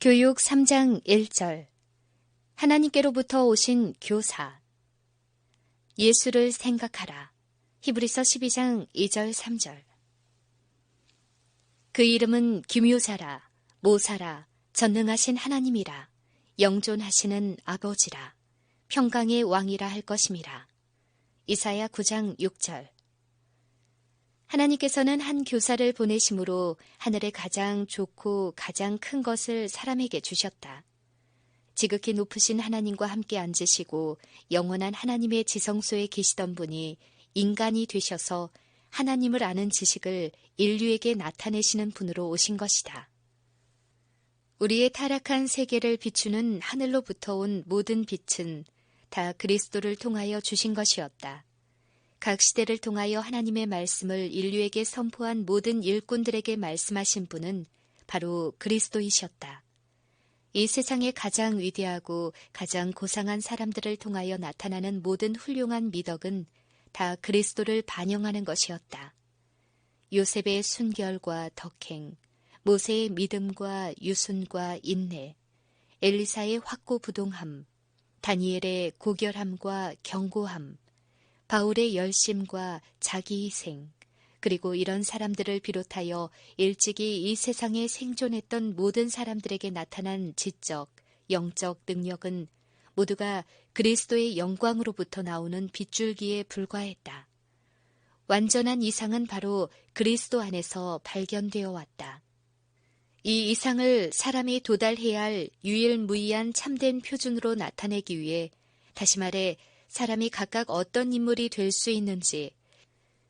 교육 3장 1절 하나님께로부터 오신 교사. 예수를 생각하라. 히브리서 12장 2절 3절. 그 이름은 기묘자라, 모사라, 전능하신 하나님이라, 영존하시는 아버지라, 평강의 왕이라 할 것임이라. 이사야 9장 6절. 하나님께서는 한 교사를 보내심으로 하늘의 가장 좋고 가장 큰 것을 사람에게 주셨다. 지극히 높으신 하나님과 함께 앉으시고 영원한 하나님의 지성소에 계시던 분이 인간이 되셔서 하나님을 아는 지식을 인류에게 나타내시는 분으로 오신 것이다. 우리의 타락한 세계를 비추는 하늘로부터 온 모든 빛은 다 그리스도를 통하여 주신 것이었다. 각 시대를 통하여 하나님의 말씀을 인류에게 선포한 모든 일꾼들에게 말씀하신 분은 바로 그리스도이셨다. 이 세상의 가장 위대하고 가장 고상한 사람들을 통하여 나타나는 모든 훌륭한 미덕은 다 그리스도를 반영하는 것이었다. 요셉의 순결과 덕행, 모세의 믿음과 유순과 인내, 엘리사의 확고부동함, 다니엘의 고결함과 견고함, 바울의 열심과 자기희생, 그리고 이런 사람들을 비롯하여 일찍이 이 세상에 생존했던 모든 사람들에게 나타난 지적, 영적 능력은 모두가 그리스도의 영광으로부터 나오는 빗줄기에 불과했다. 완전한 이상은 바로 그리스도 안에서 발견되어 왔다. 이 이상을 사람이 도달해야 할 유일무이한 참된 표준으로 나타내기 위해, 다시 말해 사람이 각각 어떤 인물이 될 수 있는지,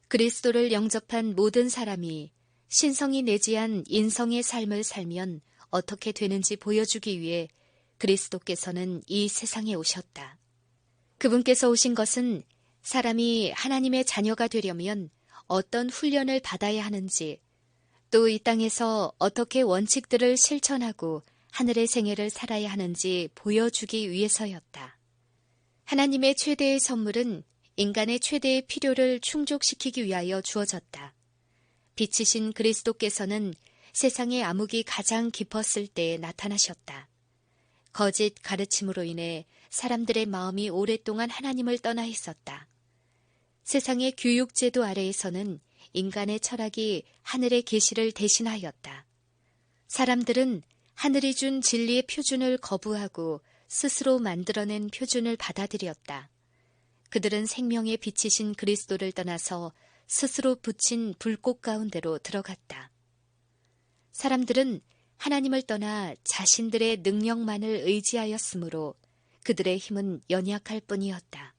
그리스도를 영접한 모든 사람이 신성이 내지한 인성의 삶을 살면 어떻게 되는지 보여주기 위해 그리스도께서는 이 세상에 오셨다. 그분께서 오신 것은 사람이 하나님의 자녀가 되려면 어떤 훈련을 받아야 하는지, 또 이 땅에서 어떻게 원칙들을 실천하고 하늘의 생애를 살아야 하는지 보여주기 위해서였다. 하나님의 최대의 선물은 인간의 최대의 필요를 충족시키기 위하여 주어졌다. 빛이신 그리스도께서는 세상의 암흑이 가장 깊었을 때에 나타나셨다. 거짓 가르침으로 인해 사람들의 마음이 오랫동안 하나님을 떠나 있었다. 세상의 교육제도 아래에서는 인간의 철학이 하늘의 계시를 대신하였다. 사람들은 하늘이 준 진리의 표준을 거부하고 스스로 만들어낸 표준을 받아들였다. 그들은 생명의 빛이신 그리스도를 떠나서 스스로 붙인 불꽃 가운데로 들어갔다. 사람들은 하나님을 떠나 자신들의 능력만을 의지하였으므로 그들의 힘은 연약할 뿐이었다.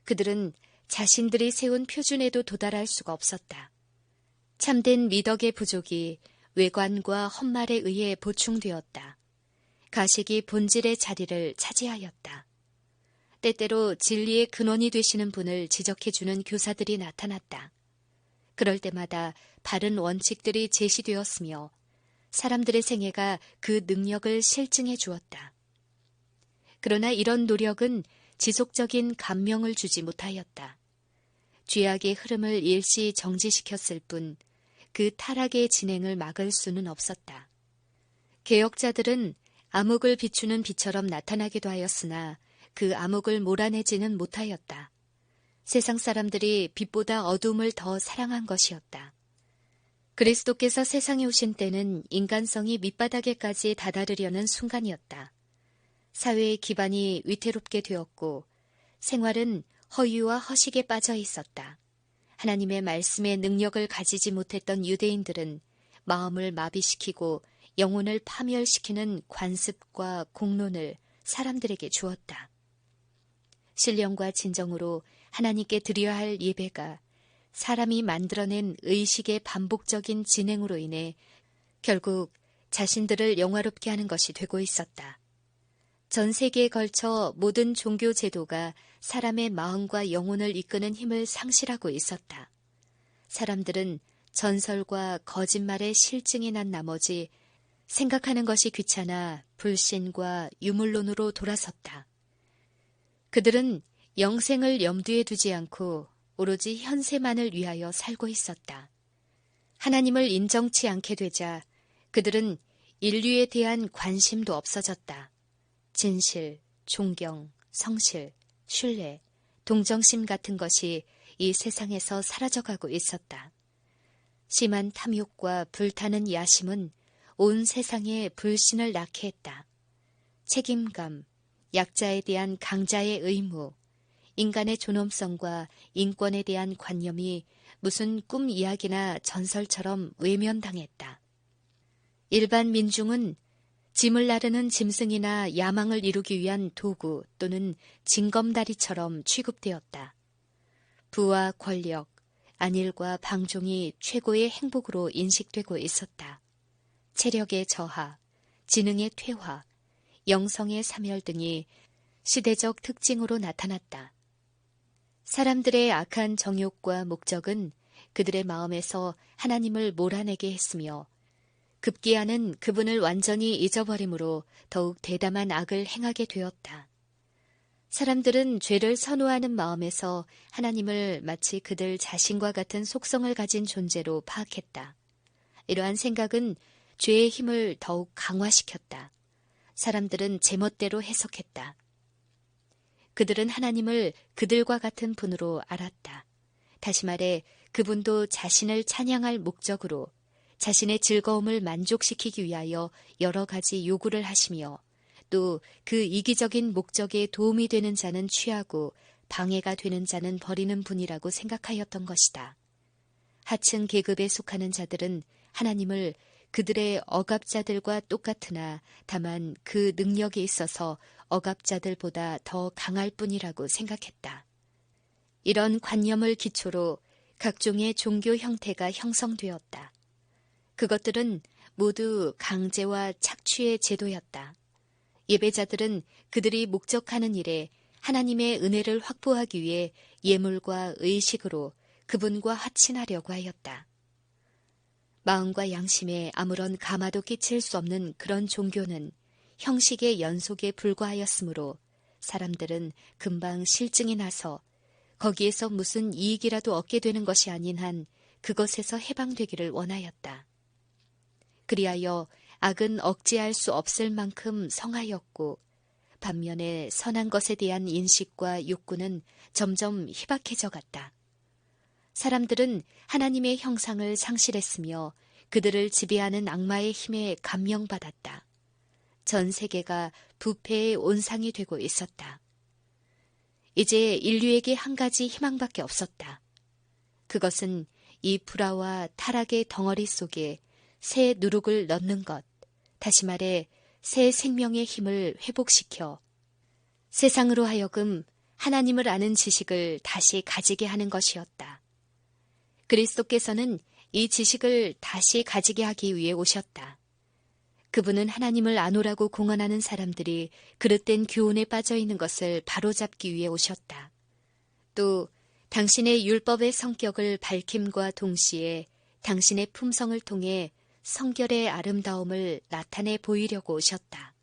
그들은 자신들이 세운 표준에도 도달할 수가 없었다. 참된 미덕의 부족이 외관과 헛말에 의해 보충되었다. 가식이 본질의 자리를 차지하였다. 때때로 진리의 근원이 되시는 분을 지적해주는 교사들이 나타났다. 그럴 때마다 바른 원칙들이 제시되었으며 사람들의 생애가 그 능력을 실증해 주었다. 그러나 이런 노력은 지속적인 감명을 주지 못하였다. 죄악의 흐름을 일시 정지시켰을 뿐 그 타락의 진행을 막을 수는 없었다. 개혁자들은 암흑을 비추는 빛처럼 나타나기도 하였으나 그 암흑을 몰아내지는 못하였다. 세상 사람들이 빛보다 어둠을 더 사랑한 것이었다. 그리스도께서 세상에 오신 때는 인간성이 밑바닥에까지 다다르려는 순간이었다. 사회의 기반이 위태롭게 되었고 생활은 허유와 허식에 빠져 있었다. 하나님의 말씀의 능력을 가지지 못했던 유대인들은 마음을 마비시키고 영혼을 파멸시키는 관습과 공론을 사람들에게 주었다. 신령과 진정으로 하나님께 드려야 할 예배가 사람이 만들어낸 의식의 반복적인 진행으로 인해 결국 자신들을 영화롭게 하는 것이 되고 있었다. 전 세계에 걸쳐 모든 종교 제도가 사람의 마음과 영혼을 이끄는 힘을 상실하고 있었다. 사람들은 전설과 거짓말에 실증이 난 나머지 생각하는 것이 귀찮아 불신과 유물론으로 돌아섰다. 그들은 영생을 염두에 두지 않고 오로지 현세만을 위하여 살고 있었다. 하나님을 인정치 않게 되자 그들은 인류에 대한 관심도 없어졌다. 진실, 존경, 성실, 신뢰, 동정심 같은 것이 이 세상에서 사라져가고 있었다. 심한 탐욕과 불타는 야심은 온 세상에 불신을 낳게 했다. 책임감, 약자에 대한 강자의 의무, 인간의 존엄성과 인권에 대한 관념이 무슨 꿈 이야기나 전설처럼 외면당했다. 일반 민중은 짐을 나르는 짐승이나 야망을 이루기 위한 도구 또는 징검다리처럼 취급되었다. 부와 권력, 안일과 방종이 최고의 행복으로 인식되고 있었다. 체력의 저하, 지능의 퇴화, 영성의 사멸 등이 시대적 특징으로 나타났다. 사람들의 악한 정욕과 목적은 그들의 마음에서 하나님을 몰아내게 했으며 급기야는 그분을 완전히 잊어버림으로 더욱 대담한 악을 행하게 되었다. 사람들은 죄를 선호하는 마음에서 하나님을 마치 그들 자신과 같은 속성을 가진 존재로 파악했다. 이러한 생각은 죄의 힘을 더욱 강화시켰다. 사람들은 제멋대로 해석했다. 그들은 하나님을 그들과 같은 분으로 알았다. 다시 말해 그분도 자신을 찬양할 목적으로 자신의 즐거움을 만족시키기 위하여 여러 가지 요구를 하시며 또 그 이기적인 목적에 도움이 되는 자는 취하고 방해가 되는 자는 버리는 분이라고 생각하였던 것이다. 하층 계급에 속하는 자들은 하나님을 그들의 억압자들과 똑같으나 다만 그 능력에 있어서 억압자들보다 더 강할 뿐이라고 생각했다. 이런 관념을 기초로 각종의 종교 형태가 형성되었다. 그것들은 모두 강제와 착취의 제도였다. 예배자들은 그들이 목적하는 일에 하나님의 은혜를 확보하기 위해 예물과 의식으로 그분과 화친하려고 하였다. 마음과 양심에 아무런 가마도 끼칠 수 없는 그런 종교는 형식의 연속에 불과하였으므로 사람들은 금방 실증이 나서 거기에서 무슨 이익이라도 얻게 되는 것이 아닌 한 그것에서 해방되기를 원하였다. 그리하여 악은 억제할 수 없을 만큼 성하였고 반면에 선한 것에 대한 인식과 욕구는 점점 희박해져 갔다. 사람들은 하나님의 형상을 상실했으며 그들을 지배하는 악마의 힘에 감명받았다. 전 세계가 부패의 온상이 되고 있었다. 이제 인류에게 한 가지 희망밖에 없었다. 그것은 이 불화와 타락의 덩어리 속에 새 누룩을 넣는 것, 다시 말해 새 생명의 힘을 회복시켜 세상으로 하여금 하나님을 아는 지식을 다시 가지게 하는 것이었다. 그리스도께서는 이 지식을 다시 가지게 하기 위해 오셨다. 그분은 하나님을 아노라고 공언하는 사람들이 그릇된 교훈에 빠져 있는 것을 바로잡기 위해 오셨다. 또 당신의 율법의 성격을 밝힘과 동시에 당신의 품성을 통해 성결의 아름다움을 나타내 보이려고 오셨다.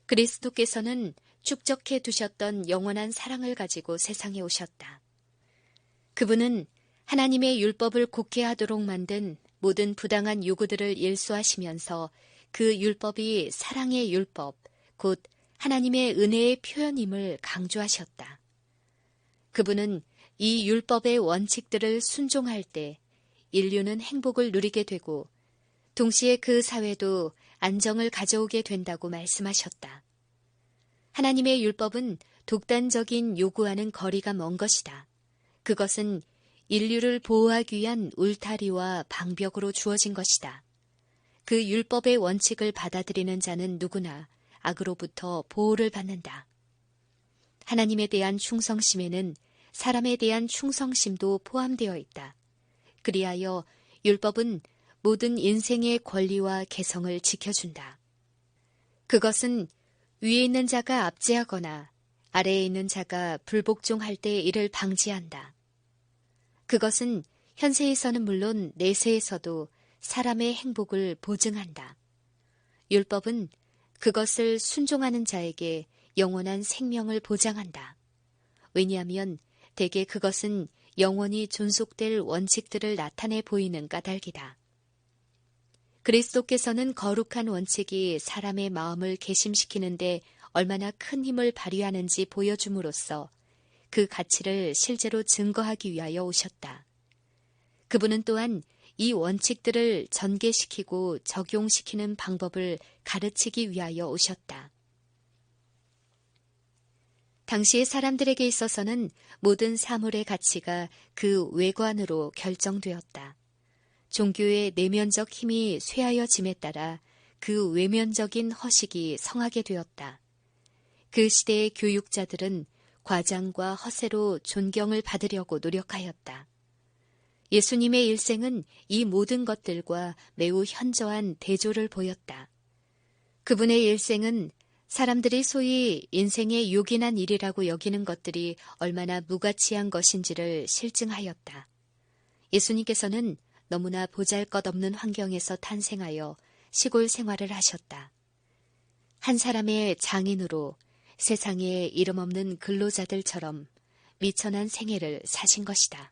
그리스도께서는 축적해 두셨던 영원한 사랑을 가지고 세상에 오셨다. 그분은 하나님의 율법을 곡해 하도록 만든 모든 부당한 요구들을 일소하시면서 그 율법이 사랑의 율법, 곧 하나님의 은혜의 표현임을 강조하셨다. 그분은 이 율법의 원칙들을 순종할 때 인류는 행복을 누리게 되고 동시에 그 사회도 안정을 가져오게 된다고 말씀하셨다. 하나님의 율법은 독단적인 요구와는 거리가 먼 것이다. 그것은 인류를 보호하기 위한 울타리와 방벽으로 주어진 것이다. 그 율법의 원칙을 받아들이는 자는 누구나 악으로부터 보호를 받는다. 하나님에 대한 충성심에는 사람에 대한 충성심도 포함되어 있다. 그리하여 율법은 모든 인생의 권리와 개성을 지켜준다. 그것은 위에 있는 자가 압제하거나 아래에 있는 자가 불복종할 때 이를 방지한다. 그것은 현세에서는 물론 내세에서도 사람의 행복을 보증한다. 율법은 그것을 순종하는 자에게 영원한 생명을 보장한다. 왜냐하면 대개 그것은 영원히 존속될 원칙들을 나타내 보이는 까닭이다. 그리스도께서는 거룩한 원칙이 사람의 마음을 개심시키는데 얼마나 큰 힘을 발휘하는지 보여줌으로써 그 가치를 실제로 증거하기 위하여 오셨다. 그분은 또한 이 원칙들을 전개시키고 적용시키는 방법을 가르치기 위하여 오셨다. 당시의 사람들에게 있어서는 모든 사물의 가치가 그 외관으로 결정되었다. 종교의 내면적 힘이 쇠하여짐에 따라 그 외면적인 허식이 성하게 되었다. 그 시대의 교육자들은 과장과 허세로 존경을 받으려고 노력하였다. 예수님의 일생은 이 모든 것들과 매우 현저한 대조를 보였다. 그분의 일생은 사람들이 소위 인생의 요긴한 일이라고 여기는 것들이 얼마나 무가치한 것인지를 실증하였다. 예수님께서는 너무나 보잘것없는 환경에서 탄생하여 시골 생활을 하셨다. 한 사람의 장인으로 세상에 이름 없는 근로자들처럼 미천한 생애를 사신 것이다.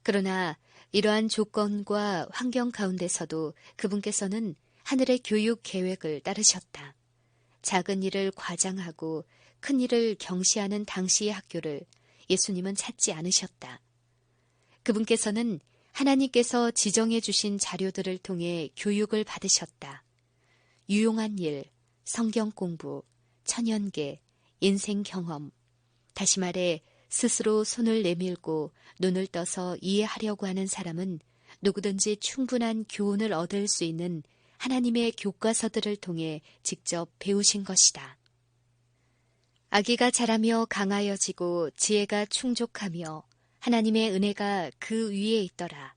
그러나 이러한 조건과 환경 가운데서도 그분께서는 하늘의 교육 계획을 따르셨다. 작은 일을 과장하고 큰 일을 경시하는 당시의 학교를 예수님은 찾지 않으셨다. 그분께서는 하나님께서 지정해 주신 자료들을 통해 교육을 받으셨다. 유용한 일, 성경 공부, 천연계, 인생 경험, 다시 말해 스스로 손을 내밀고 눈을 떠서 이해하려고 하는 사람은 누구든지 충분한 교훈을 얻을 수 있는 하나님의 교과서들을 통해 직접 배우신 것이다. 아기가 자라며 강하여지고 지혜가 충족하며 하나님의 은혜가 그 위에 있더라.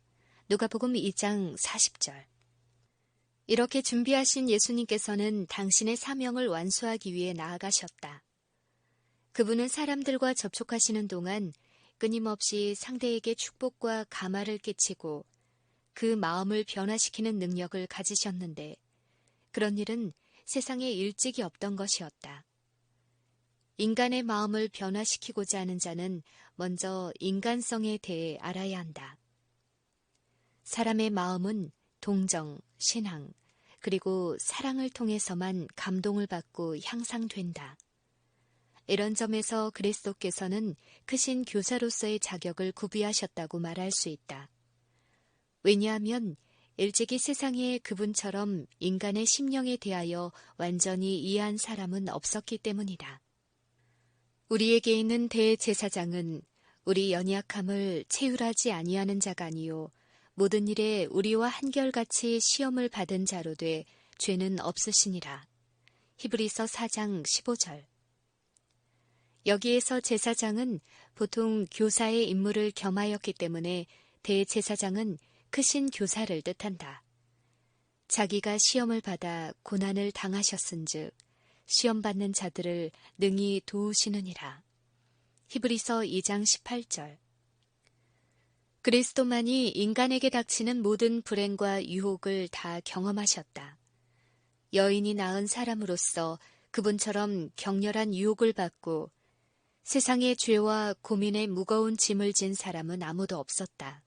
누가복음 2장 40절. 이렇게 준비하신 예수님께서는 당신의 사명을 완수하기 위해 나아가셨다. 그분은 사람들과 접촉하시는 동안 끊임없이 상대에게 축복과 감화를 끼치고 그 마음을 변화시키는 능력을 가지셨는데 그런 일은 세상에 일찍이 없던 것이었다. 인간의 마음을 변화시키고자 하는 자는 먼저 인간성에 대해 알아야 한다. 사람의 마음은 동정, 신앙, 그리고 사랑을 통해서만 감동을 받고 향상된다. 이런 점에서 그리스도께서는 크신 교사로서의 자격을 구비하셨다고 말할 수 있다. 왜냐하면 일찍이 세상에 그분처럼 인간의 심령에 대하여 완전히 이해한 사람은 없었기 때문이다. 우리에게 있는 대제사장은 우리 연약함을 체휼하지 아니하는 자가 아니요 모든 일에 우리와 한결같이 시험을 받은 자로 돼 죄는 없으시니라. 히브리서 4장 15절. 여기에서 제사장은 보통 교사의 임무를 겸하였기 때문에 대제사장은 크신 교사를 뜻한다. 자기가 시험을 받아 고난을 당하셨은즉 시험받는 자들을 능히 도우시느니라. 히브리서 2장 18절. 그리스도만이 인간에게 닥치는 모든 불행과 유혹을 다 경험하셨다. 여인이 낳은 사람으로서 그분처럼 격렬한 유혹을 받고 세상의 죄와 고민의 무거운 짐을 진 사람은 아무도 없었다.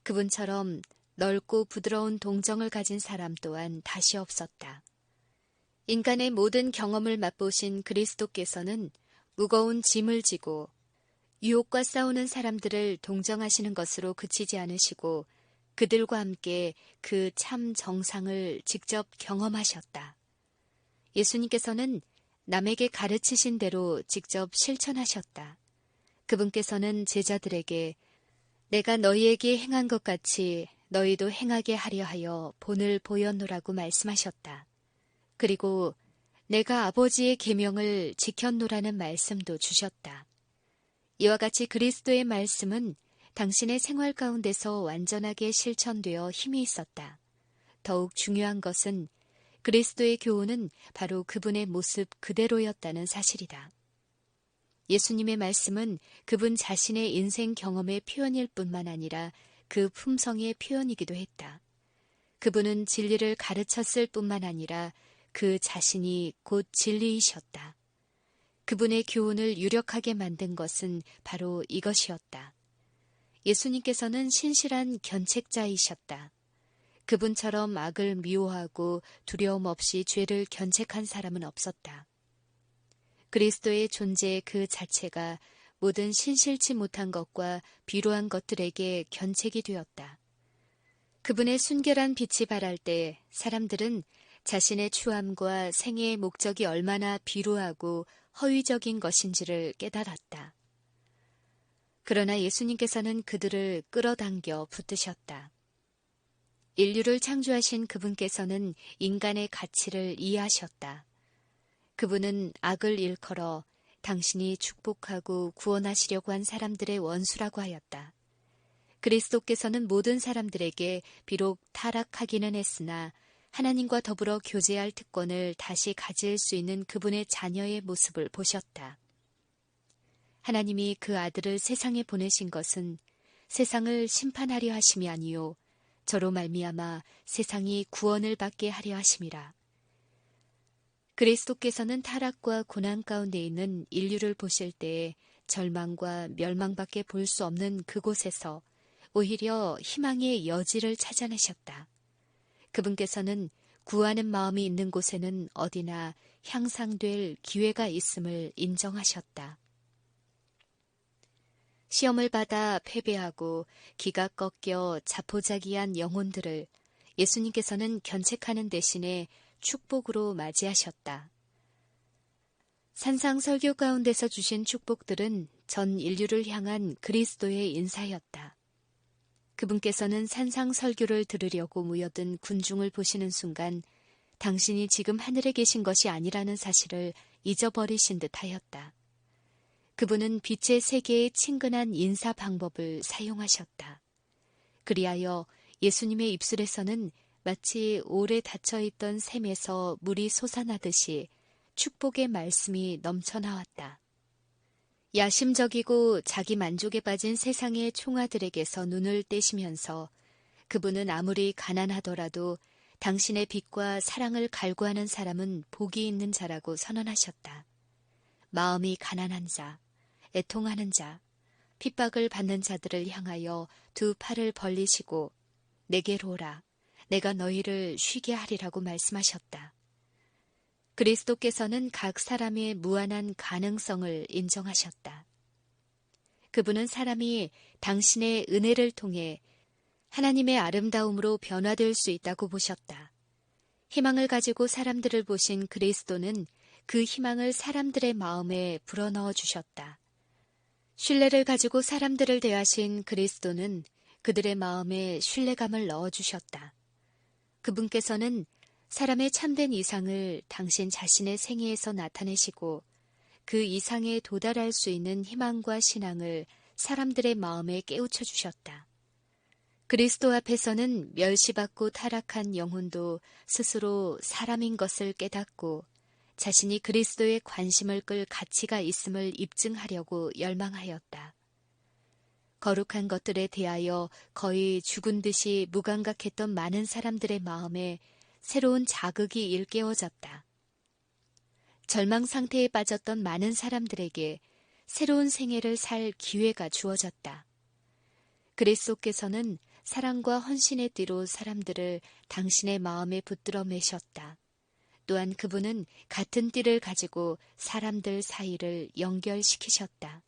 그분처럼 넓고 부드러운 동정을 가진 사람 또한 다시 없었다. 인간의 모든 경험을 맛보신 그리스도께서는 무거운 짐을 지고 유혹과 싸우는 사람들을 동정하시는 것으로 그치지 않으시고 그들과 함께 그 참 정상을 직접 경험하셨다. 예수님께서는 남에게 가르치신 대로 직접 실천하셨다. 그분께서는 제자들에게 내가 너희에게 행한 것 같이 너희도 행하게 하려 하여 본을 보였노라고 말씀하셨다. 그리고 내가 아버지의 계명을 지켰노라는 말씀도 주셨다. 이와 같이 그리스도의 말씀은 당신의 생활 가운데서 완전하게 실천되어 힘이 있었다. 더욱 중요한 것은 그리스도의 교훈은 바로 그분의 모습 그대로였다는 사실이다. 예수님의 말씀은 그분 자신의 인생 경험의 표현일 뿐만 아니라 그 품성의 표현이기도 했다. 그분은 진리를 가르쳤을 뿐만 아니라 그 자신이 곧 진리이셨다. 그분의 교훈을 유력하게 만든 것은 바로 이것이었다. 예수님께서는 신실한 견책자이셨다. 그분처럼 악을 미워하고 두려움 없이 죄를 견책한 사람은 없었다. 그리스도의 존재 그 자체가 모든 신실치 못한 것과 비루한 것들에게 견책이 되었다. 그분의 순결한 빛이 발할 때 사람들은 자신의 추함과 생애의 목적이 얼마나 비루하고 허위적인 것인지를 깨달았다. 그러나 예수님께서는 그들을 끌어당겨 붙드셨다. 인류를 창조하신 그분께서는 인간의 가치를 이해하셨다. 그분은 악을 일컬어 당신이 축복하고 구원하시려고 한 사람들의 원수라고 하였다. 그리스도께서는 모든 사람들에게 비록 타락하기는 했으나 하나님과 더불어 교제할 특권을 다시 가질 수 있는 그분의 자녀의 모습을 보셨다. 하나님이 그 아들을 세상에 보내신 것은 세상을 심판하려 하심이 아니요 저로 말미암아 세상이 구원을 받게 하려 하심이라. 그리스도께서는 타락과 고난 가운데 있는 인류를 보실 때에 절망과 멸망밖에 볼 수 없는 그곳에서 오히려 희망의 여지를 찾아내셨다. 그분께서는 구하는 마음이 있는 곳에는 어디나 향상될 기회가 있음을 인정하셨다. 시험을 받아 패배하고 기가 꺾여 자포자기한 영혼들을 예수님께서는 견책하는 대신에 축복으로 맞이하셨다. 산상설교 가운데서 주신 축복들은 전 인류를 향한 그리스도의 인사였다. 그분께서는 산상설교를 들으려고 모여든 군중을 보시는 순간 당신이 지금 하늘에 계신 것이 아니라는 사실을 잊어버리신 듯하였다. 그분은 빛의 세계의 친근한 인사 방법을 사용하셨다. 그리하여 예수님의 입술에서는 마치 오래 닫혀있던 샘에서 물이 솟아나듯이 축복의 말씀이 넘쳐나왔다. 야심적이고 자기 만족에 빠진 세상의 총아들에게서 눈을 떼시면서 그분은 아무리 가난하더라도 당신의 빛과 사랑을 갈구하는 사람은 복이 있는 자라고 선언하셨다. 마음이 가난한 자, 애통하는 자, 핍박을 받는 자들을 향하여 두 팔을 벌리시고 내게로 오라, 내가 너희를 쉬게 하리라고 말씀하셨다. 그리스도께서는 각 사람의 무한한 가능성을 인정하셨다. 그분은 사람이 당신의 은혜를 통해 하나님의 아름다움으로 변화될 수 있다고 보셨다. 희망을 가지고 사람들을 보신 그리스도는 그 희망을 사람들의 마음에 불어넣어 주셨다. 신뢰를 가지고 사람들을 대하신 그리스도는 그들의 마음에 신뢰감을 넣어주셨다. 그분께서는 사람의 참된 이상을 당신 자신의 생애에서 나타내시고 그 이상에 도달할 수 있는 희망과 신앙을 사람들의 마음에 깨우쳐 주셨다. 그리스도 앞에서는 멸시받고 타락한 영혼도 스스로 사람인 것을 깨닫고 자신이 그리스도의 관심을 끌 가치가 있음을 입증하려고 열망하였다. 거룩한 것들에 대하여 거의 죽은 듯이 무감각했던 많은 사람들의 마음에 새로운 자극이 일깨워졌다. 절망 상태에 빠졌던 많은 사람들에게 새로운 생애를 살 기회가 주어졌다. 그리스도께서는 사랑과 헌신의 띠로 사람들을 당신의 마음에 붙들어 매셨다. 또한 그분은 같은 띠를 가지고 사람들 사이를 연결시키셨다.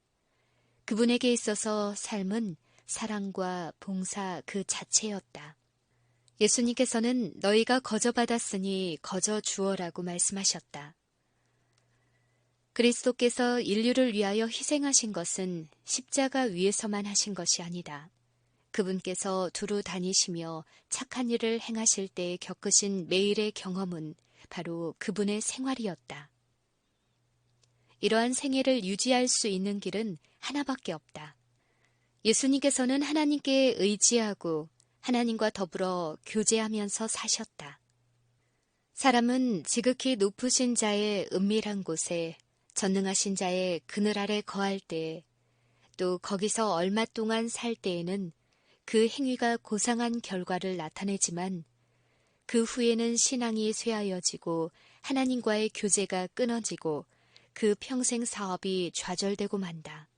그분에게 있어서 삶은 사랑과 봉사 그 자체였다. 예수님께서는 너희가 거저받았으니 거저 주어라고 말씀하셨다. 그리스도께서 인류를 위하여 희생하신 것은 십자가 위에서만 하신 것이 아니다. 그분께서 두루 다니시며 착한 일을 행하실 때 겪으신 매일의 경험은 바로 그분의 생활이었다. 이러한 생애를 유지할 수 있는 길은 하나밖에 없다. 예수님께서는 하나님께 의지하고 하나님과 더불어 교제하면서 사셨다. 사람은 지극히 높으신 자의 은밀한 곳에 전능하신 자의 그늘 아래 거할 때에 또 거기서 얼마 동안 살 때에는 그 행위가 고상한 결과를 나타내지만 그 후에는 신앙이 쇠하여지고 하나님과의 교제가 끊어지고 그 평생 사업이 좌절되고 만다.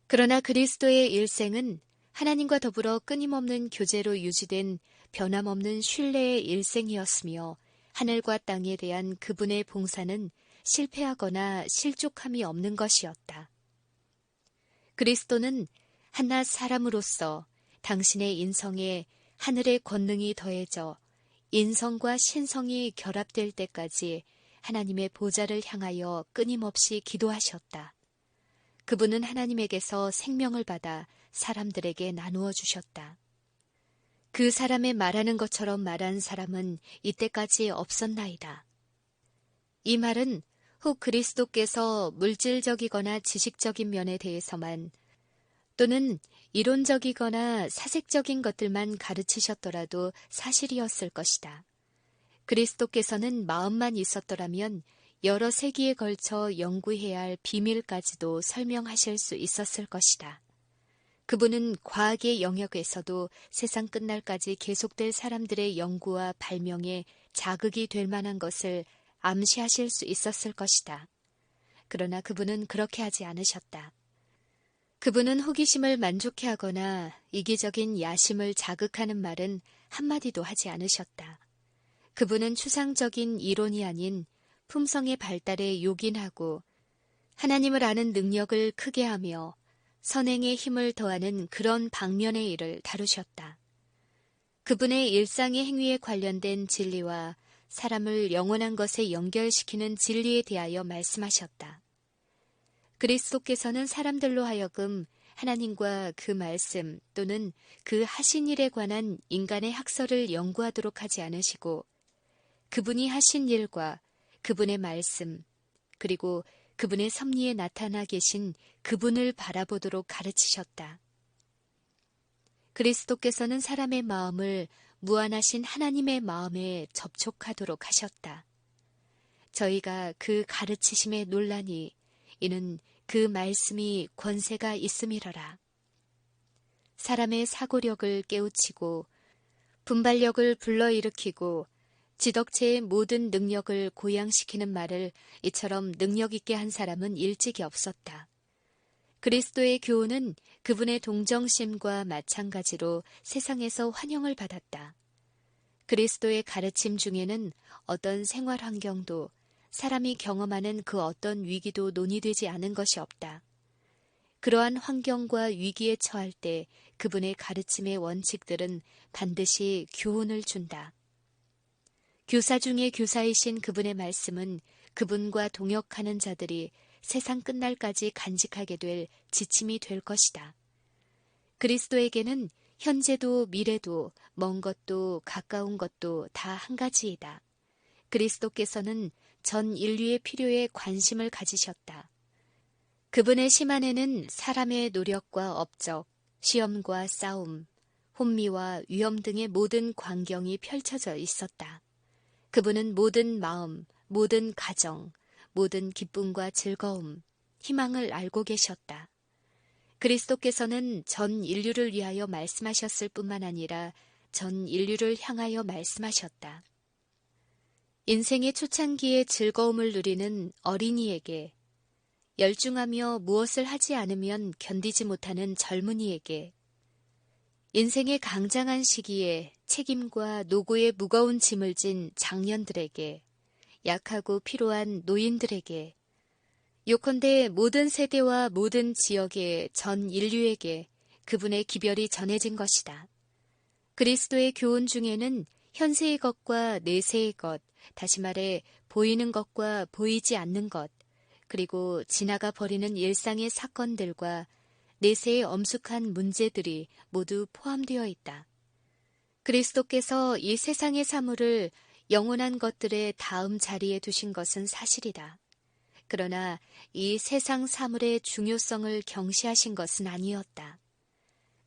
그러나 그리스도의 일생은 하나님과 더불어 끊임없는 교제로 유지된 변함없는 신뢰의 일생이었으며 하늘과 땅에 대한 그분의 봉사는 실패하거나 실족함이 없는 것이었다. 그리스도는 한낱 사람으로서 당신의 인성에 하늘의 권능이 더해져 인성과 신성이 결합될 때까지 하나님의 보좌를 향하여 끊임없이 기도하셨다. 그분은 하나님에게서 생명을 받아 사람들에게 나누어 주셨다. 그 사람의 말하는 것처럼 말한 사람은 이때까지 없었나이다. 이 말은 혹 그리스도께서 물질적이거나 지식적인 면에 대해서만 또는 이론적이거나 사색적인 것들만 가르치셨더라도 사실이었을 것이다. 그리스도께서는 마음만 있었더라면 여러 세기에 걸쳐 연구해야 할 비밀까지도 설명하실 수 있었을 것이다. 그분은 과학의 영역에서도 세상 끝날까지 계속될 사람들의 연구와 발명에 자극이 될 만한 것을 암시하실 수 있었을 것이다. 그러나 그분은 그렇게 하지 않으셨다. 그분은 호기심을 만족해 하거나 이기적인 야심을 자극하는 말은 한마디도 하지 않으셨다. 그분은 추상적인 이론이 아닌 품성의 발달에 요긴하고 하나님을 아는 능력을 크게 하며 선행의 힘을 더하는 그런 방면의 일을 다루셨다. 그분의 일상의 행위에 관련된 진리와 사람을 영원한 것에 연결시키는 진리에 대하여 말씀하셨다. 그리스도께서는 사람들로 하여금 하나님과 그 말씀 또는 그 하신 일에 관한 인간의 학설을 연구하도록 하지 않으시고 그분이 하신 일과 그분의 말씀 그리고 그분의 섭리에 나타나 계신 그분을 바라보도록 가르치셨다. 그리스도께서는 사람의 마음을 무한하신 하나님의 마음에 접촉하도록 하셨다. 저희가 그 가르치심에 놀라니 이는 그 말씀이 권세가 있음이러라. 사람의 사고력을 깨우치고 분발력을 불러일으키고 지덕체의 모든 능력을 고양시키는 말을 이처럼 능력 있게 한 사람은 일찍이 없었다. 그리스도의 교훈은 그분의 동정심과 마찬가지로 세상에서 환영을 받았다. 그리스도의 가르침 중에는 어떤 생활 환경도 사람이 경험하는 그 어떤 위기도 논의되지 않은 것이 없다. 그러한 환경과 위기에 처할 때 그분의 가르침의 원칙들은 반드시 교훈을 준다. 교사 중에 교사이신 그분의 말씀은 그분과 동역하는 자들이 세상 끝날까지 간직하게 될 지침이 될 것이다. 그리스도에게는 현재도 미래도 먼 것도 가까운 것도 다 한 가지이다. 그리스도께서는 전 인류의 필요에 관심을 가지셨다. 그분의 심 안에는 사람의 노력과 업적, 시험과 싸움, 혼미와 위험 등의 모든 광경이 펼쳐져 있었다. 그분은 모든 마음, 모든 가정, 모든 기쁨과 즐거움, 희망을 알고 계셨다. 그리스도께서는 전 인류를 위하여 말씀하셨을 뿐만 아니라 전 인류를 향하여 말씀하셨다. 인생의 초창기에 즐거움을 누리는 어린이에게, 열중하며 무엇을 하지 않으면 견디지 못하는 젊은이에게, 인생의 강장한 시기에 책임과 노고의 무거운 짐을 진 장년들에게, 약하고 피로한 노인들에게, 요컨대 모든 세대와 모든 지역의 전 인류에게 그분의 기별이 전해진 것이다. 그리스도의 교훈 중에는 현세의 것과 내세의 것, 다시 말해 보이는 것과 보이지 않는 것, 그리고 지나가 버리는 일상의 사건들과 내세의 엄숙한 문제들이 모두 포함되어 있다. 그리스도께서 이 세상의 사물을 영원한 것들의 다음 자리에 두신 것은 사실이다. 그러나 이 세상 사물의 중요성을 경시하신 것은 아니었다.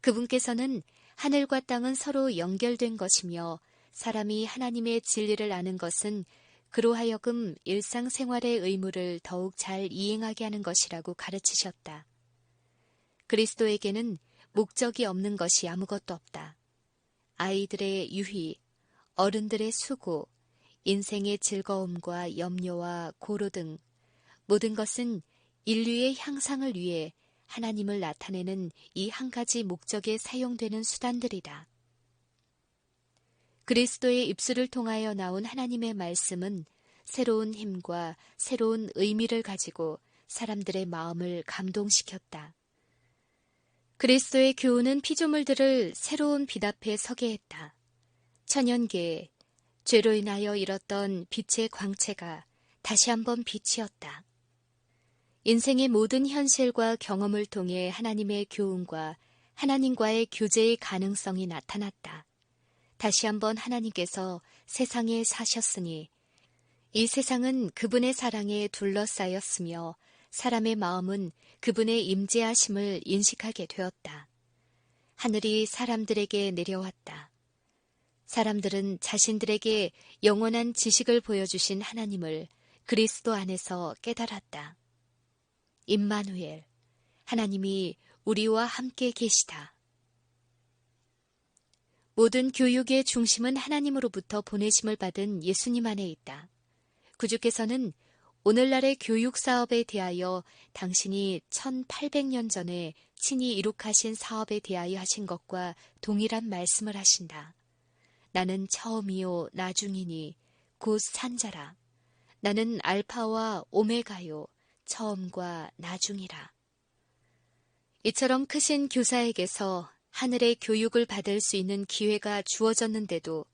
그분께서는 하늘과 땅은 서로 연결된 것이며 사람이 하나님의 진리를 아는 것은 그로 하여금 일상생활의 의무를 더욱 잘 이행하게 하는 것이라고 가르치셨다. 그리스도에게는 목적이 없는 것이 아무것도 없다. 아이들의 유희, 어른들의 수고, 인생의 즐거움과 염려와 고로 등 모든 것은 인류의 향상을 위해 하나님을 나타내는 이 한 가지 목적에 사용되는 수단들이다. 그리스도의 입술을 통하여 나온 하나님의 말씀은 새로운 힘과 새로운 의미를 가지고 사람들의 마음을 감동시켰다. 그리스도의 교훈은 피조물들을 새로운 빛 앞에 서게 했다. 천연계에 죄로 인하여 잃었던 빛의 광채가 다시 한번 빛이었다. 인생의 모든 현실과 경험을 통해 하나님의 교훈과 하나님과의 교제의 가능성이 나타났다. 다시 한번 하나님께서 세상에 사셨으니 이 세상은 그분의 사랑에 둘러싸였으며 사람의 마음은 그분의 임재하심을 인식하게 되었다. 하늘이 사람들에게 내려왔다. 사람들은 자신들에게 영원한 지식을 보여주신 하나님을 그리스도 안에서 깨달았다. 임마누엘, 하나님이 우리와 함께 계시다. 모든 교육의 중심은 하나님으로부터 보내심을 받은 예수님 안에 있다. 구주께서는 오늘날의 교육 사업에 대하여 당신이 1800년 전에 친히 이룩하신 사업에 대하여 하신 것과 동일한 말씀을 하신다. 나는 처음이요 나중이니 곧 산자라. 나는 알파와 오메가요 처음과 나중이라. 이처럼 크신 교사에게서 하늘의 교육을 받을 수 있는 기회가 주어졌는데도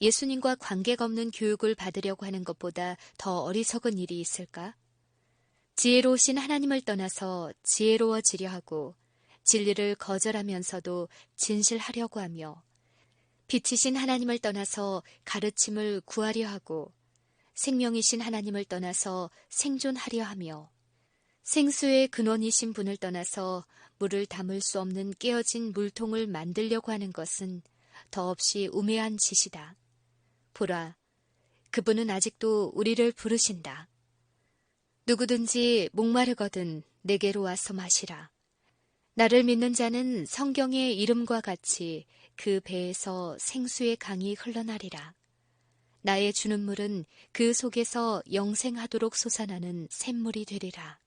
예수님과 관계가 없는 교육을 받으려고 하는 것보다 더 어리석은 일이 있을까? 지혜로우신 하나님을 떠나서 지혜로워지려 하고 진리를 거절하면서도 진실하려고 하며 빛이신 하나님을 떠나서 가르침을 구하려 하고 생명이신 하나님을 떠나서 생존하려 하며 생수의 근원이신 분을 떠나서 물을 담을 수 없는 깨어진 물통을 만들려고 하는 것은 더없이 우매한 짓이다. 보라, 그분은 아직도 우리를 부르신다. 누구든지 목마르거든 내게로 와서 마시라. 나를 믿는 자는 성경의 이름과 같이 그 배에서 생수의 강이 흘러나리라. 나의 주는 물은 그 속에서 영생하도록 솟아나는 샘물이 되리라.